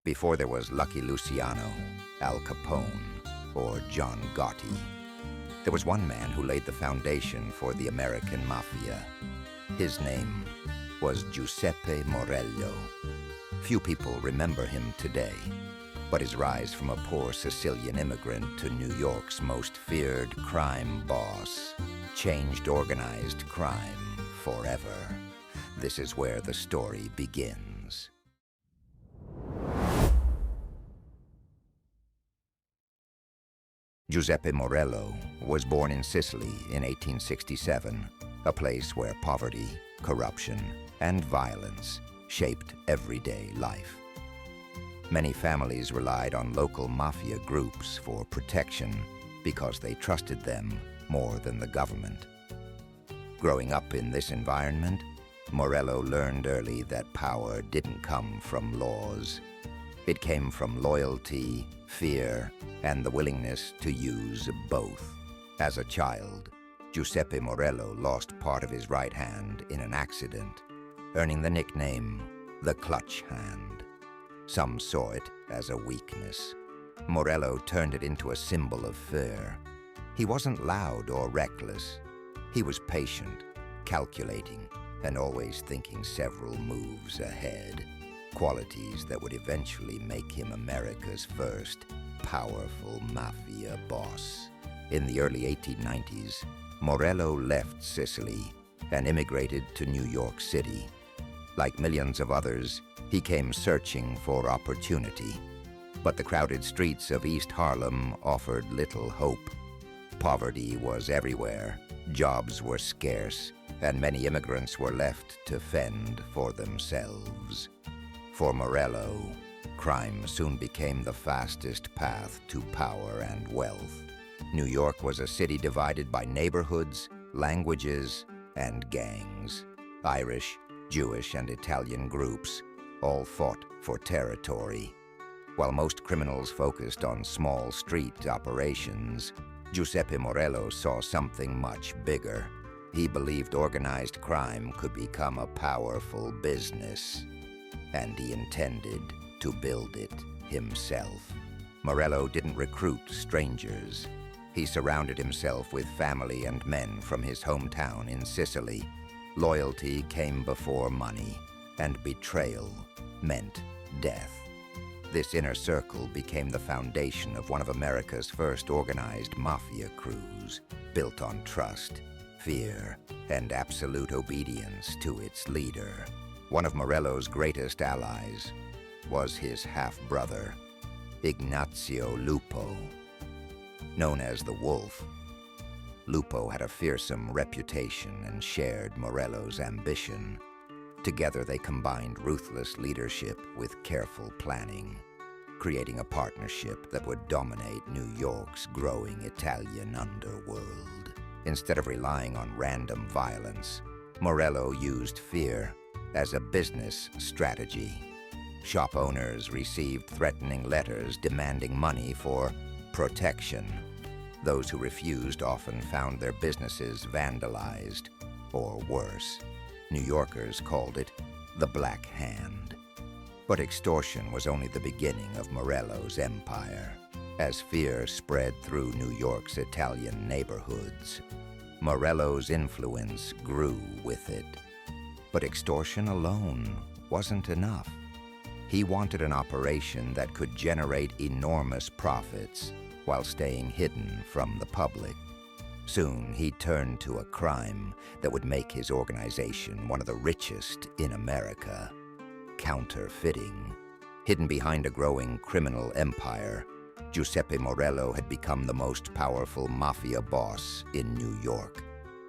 Before there was Lucky Luciano, Al Capone, or John Gotti, there was one man who laid the foundation for the American Mafia. His name was Giuseppe Morello. Few people remember him today, but his rise from a poor Sicilian immigrant to New York's most feared crime boss changed organized crime forever. This is where the story begins. Giuseppe Morello was born in Sicily in 1867, a place where poverty, corruption, and violence shaped everyday life. Many families relied on local mafia groups for protection because they trusted them more than the government. Growing up in this environment, Morello learned early that power didn't come from laws. It came from loyalty, fear, and the willingness to use both. As a child, Giuseppe Morello lost part of his right hand in an accident, earning the nickname the Clutch Hand. Some saw it as a weakness. Morello turned it into a symbol of fear. He wasn't loud or reckless. He was patient, calculating, and always thinking several moves ahead. Qualities that would eventually make him America's first powerful mafia boss. In the early 1890s, Morello left Sicily and immigrated to New York City. Like millions of others, he came searching for opportunity. But the crowded streets of East Harlem offered little hope. Poverty was everywhere, jobs were scarce, and many immigrants were left to fend for themselves. For Morello, crime soon became the fastest path to power and wealth. New York was a city divided by neighborhoods, languages, and gangs. Irish, Jewish, and Italian groups all fought for territory. While most criminals focused on small street operations, Giuseppe Morello saw something much bigger. He believed organized crime could become a powerful business, and he intended to build it himself. Morello didn't recruit strangers. He surrounded himself with family and men from his hometown in Sicily. Loyalty came before money, and betrayal meant death. This inner circle became the foundation of one of America's first organized mafia crews, built on trust, fear, and absolute obedience to its leader. One of Morello's greatest allies was his half-brother, Ignazio Lupo. Known as the Wolf, Lupo had a fearsome reputation and shared Morello's ambition. Together they combined ruthless leadership with careful planning, creating a partnership that would dominate New York's growing Italian underworld. Instead of relying on random violence, Morello used fear as a business strategy. Shop owners received threatening letters demanding money for protection. Those who refused often found their businesses vandalized, or worse. New Yorkers called it the Black Hand. But extortion was only the beginning of Morello's empire. As fear spread through New York's Italian neighborhoods, Morello's influence grew with it. But extortion alone wasn't enough. He wanted an operation that could generate enormous profits while staying hidden from the public. Soon, he turned to a crime that would make his organization one of the richest in America: counterfeiting. Hidden behind a growing criminal empire, Giuseppe Morello had become the most powerful mafia boss in New York.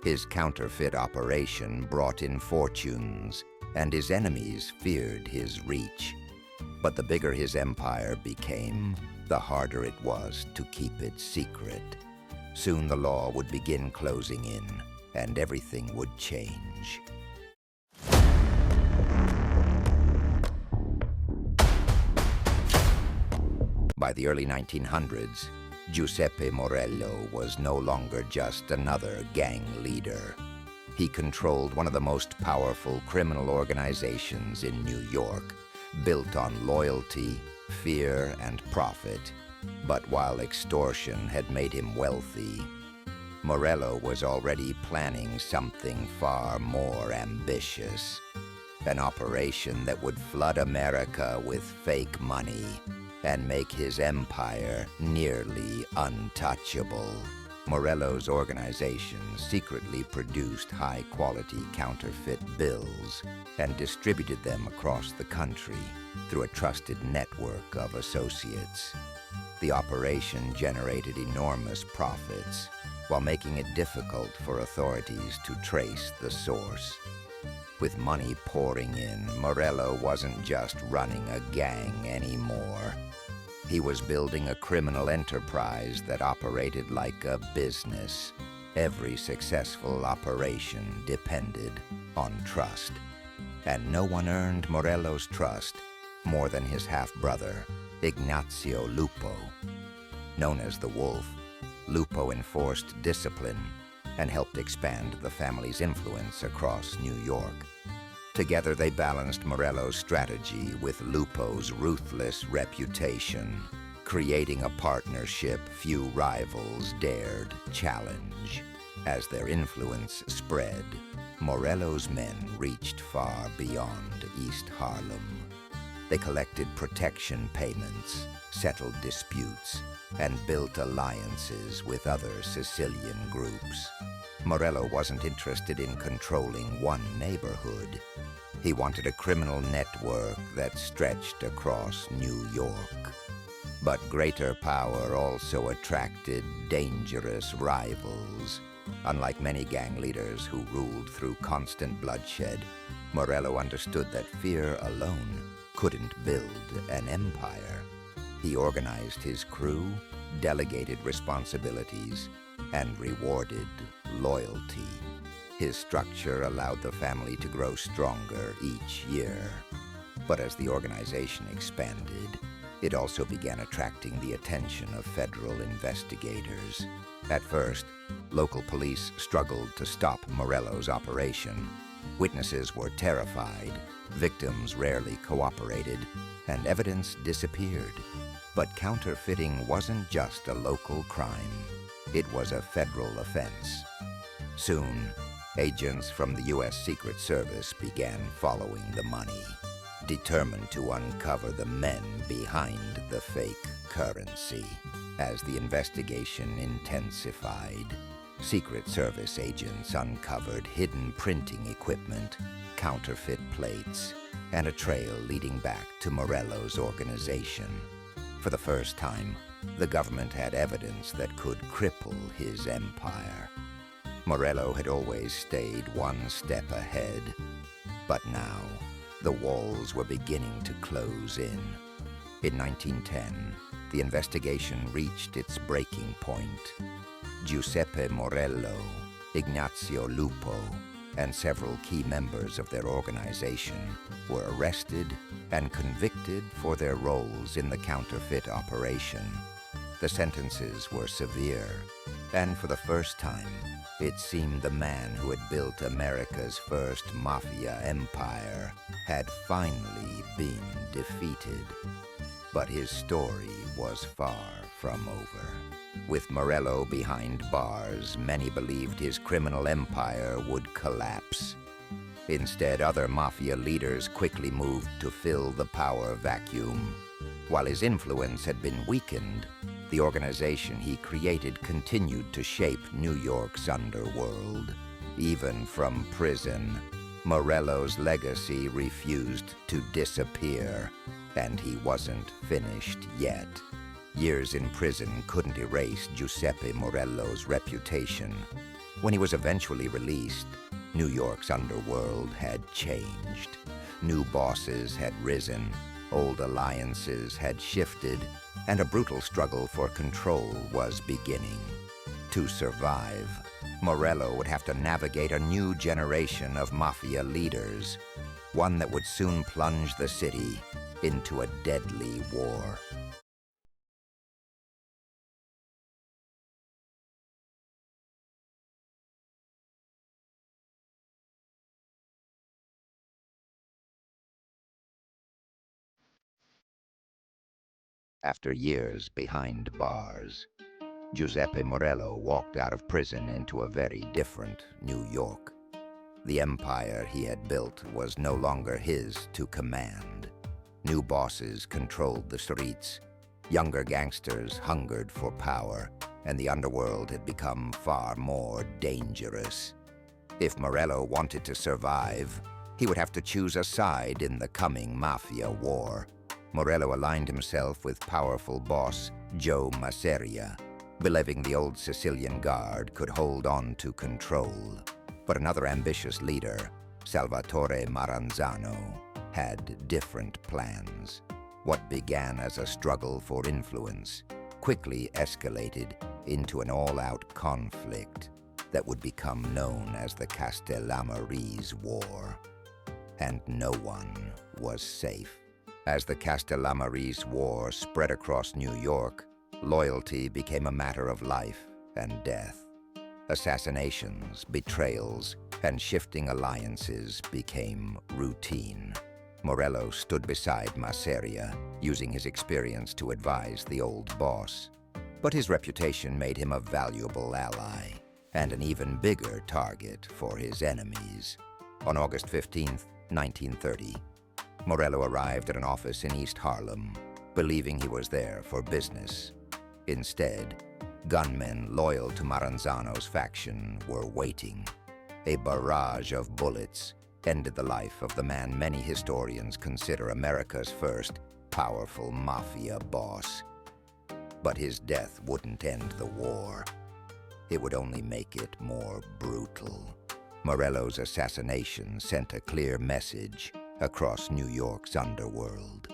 His counterfeit operation brought in fortunes, and his enemies feared his reach. But the bigger his empire became, the harder it was to keep it secret. Soon the law would begin closing in, and everything would change. By the early 1900s, Giuseppe Morello was no longer just another gang leader. He controlled one of the most powerful criminal organizations in New York, built on loyalty, fear and profit. But while extortion had made him wealthy, Morello was already planning something far more ambitious. An operation that would flood America with fake money and make his empire nearly untouchable. Morello's organization secretly produced high-quality counterfeit bills and distributed them across the country through a trusted network of associates. The operation generated enormous profits while making it difficult for authorities to trace the source. With money pouring in, Morello wasn't just running a gang anymore. He was building a criminal enterprise that operated like a business. Every successful operation depended on trust. And no one earned Morello's trust more than his half-brother, Ignazio Lupo. Known as the Wolf, Lupo enforced discipline and helped expand the family's influence across New York. Together they balanced Morello's strategy with Lupo's ruthless reputation, creating a partnership few rivals dared challenge. As their influence spread, Morello's men reached far beyond East Harlem. They collected protection payments, settled disputes, and built alliances with other Sicilian groups. Morello wasn't interested in controlling one neighborhood. He wanted a criminal network that stretched across New York. But greater power also attracted dangerous rivals. Unlike many gang leaders who ruled through constant bloodshed, Morello understood that fear alone couldn't build an empire. He organized his crew, delegated responsibilities, and rewarded loyalty. His structure allowed the family to grow stronger each year. But as the organization expanded, it also began attracting the attention of federal investigators. At first, local police struggled to stop Morello's operation. Witnesses were terrified, victims rarely cooperated, and evidence disappeared. But counterfeiting wasn't just a local crime. It was a federal offense. Soon, agents from the U.S. Secret Service began following the money, determined to uncover the men behind the fake currency. As the investigation intensified, Secret Service agents uncovered hidden printing equipment, counterfeit plates, and a trail leading back to Morello's organization. For the first time, the government had evidence that could cripple his empire. Morello had always stayed one step ahead, but now the walls were beginning to close in. In 1910, the investigation reached its breaking point. Giuseppe Morello, Ignazio Lupo, and several key members of their organization were arrested and convicted for their roles in the counterfeit operation. The sentences were severe, and for the first time, it seemed the man who had built America's first Mafia empire had finally been defeated. But his story was far from over. With Morello behind bars, many believed his criminal empire would collapse. Instead, other Mafia leaders quickly moved to fill the power vacuum. While his influence had been weakened, the organization he created continued to shape New York's underworld. Even from prison, Morello's legacy refused to disappear, and he wasn't finished yet. Years in prison couldn't erase Giuseppe Morello's reputation. When he was eventually released, New York's underworld had changed. New bosses had risen, old alliances had shifted, and a brutal struggle for control was beginning. To survive, Morello would have to navigate a new generation of Mafia leaders, one that would soon plunge the city into a deadly war. After years behind bars, Giuseppe Morello walked out of prison into a very different New York. The empire he had built was no longer his to command. New bosses controlled the streets, younger gangsters hungered for power, and the underworld had become far more dangerous. If Morello wanted to survive, he would have to choose a side in the coming Mafia war. Morello aligned himself with powerful boss Joe Masseria, believing the old Sicilian guard could hold on to control. But another ambitious leader, Salvatore Maranzano, had different plans. What began as a struggle for influence quickly escalated into an all-out conflict that would become known as the Castellamarese War. And no one was safe. As the Castellamarese War spread across New York, loyalty became a matter of life and death. Assassinations, betrayals, and shifting alliances became routine. Morello stood beside Masseria, using his experience to advise the old boss. But his reputation made him a valuable ally, and an even bigger target for his enemies. On August 15, 1930, Morello arrived at an office in East Harlem, believing he was there for business. Instead, gunmen loyal to Maranzano's faction were waiting. A barrage of bullets ended the life of the man many historians consider America's first powerful mafia boss. But his death wouldn't end the war. It would only make it more brutal. Morello's assassination sent a clear message across New York's underworld.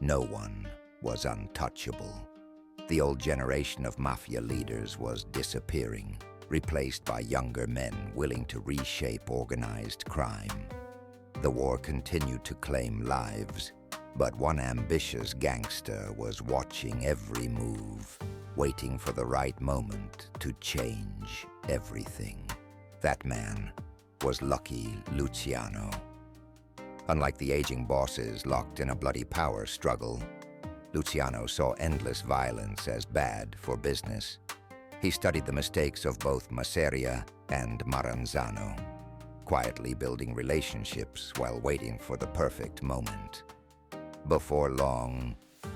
No one was untouchable. The old generation of mafia leaders was disappearing, replaced by younger men willing to reshape organized crime. The war continued to claim lives, but one ambitious gangster was watching every move, waiting for the right moment to change everything. That man was Lucky Luciano. Unlike the aging bosses locked in a bloody power struggle, Luciano saw endless violence as bad for business. He studied the mistakes of both Masseria and Maranzano, quietly building relationships while waiting for the perfect moment. Before long,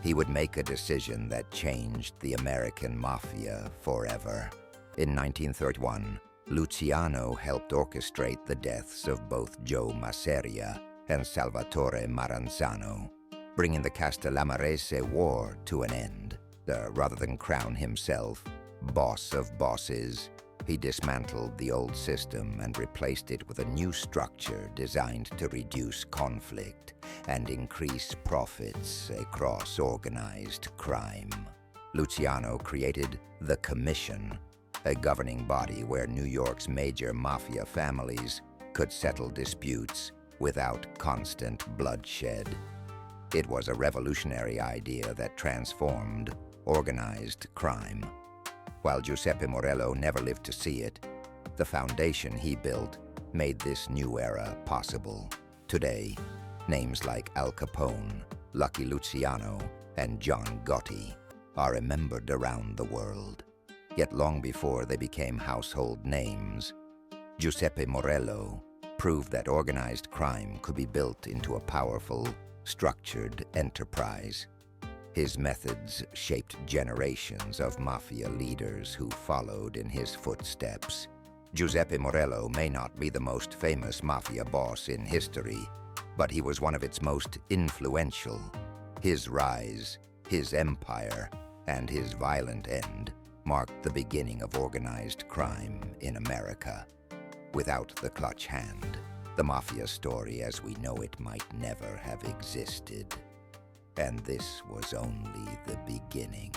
he would make a decision that changed the American Mafia forever. In 1931, Luciano helped orchestrate the deaths of both Joe Masseria and Salvatore Maranzano, bringing the Castellamarese War to an end. Rather than crown himself boss of bosses, he dismantled the old system and replaced it with a new structure designed to reduce conflict and increase profits across organized crime. Luciano created the Commission, a governing body where New York's major mafia families could settle disputes without constant bloodshed. It was a revolutionary idea that transformed organized crime. While Giuseppe Morello never lived to see it, the foundation he built made this new era possible. Today, names like Al Capone, Lucky Luciano, and John Gotti are remembered around the world. Yet long before they became household names, Giuseppe Morello proved that organized crime could be built into a powerful, structured enterprise. His methods shaped generations of mafia leaders who followed in his footsteps. Giuseppe Morello may not be the most famous mafia boss in history, but he was one of its most influential. His rise, his empire, and his violent end marked the beginning of organized crime in America. Without the clutch hand, the mafia story as we know it might never have existed. And this was only the beginning.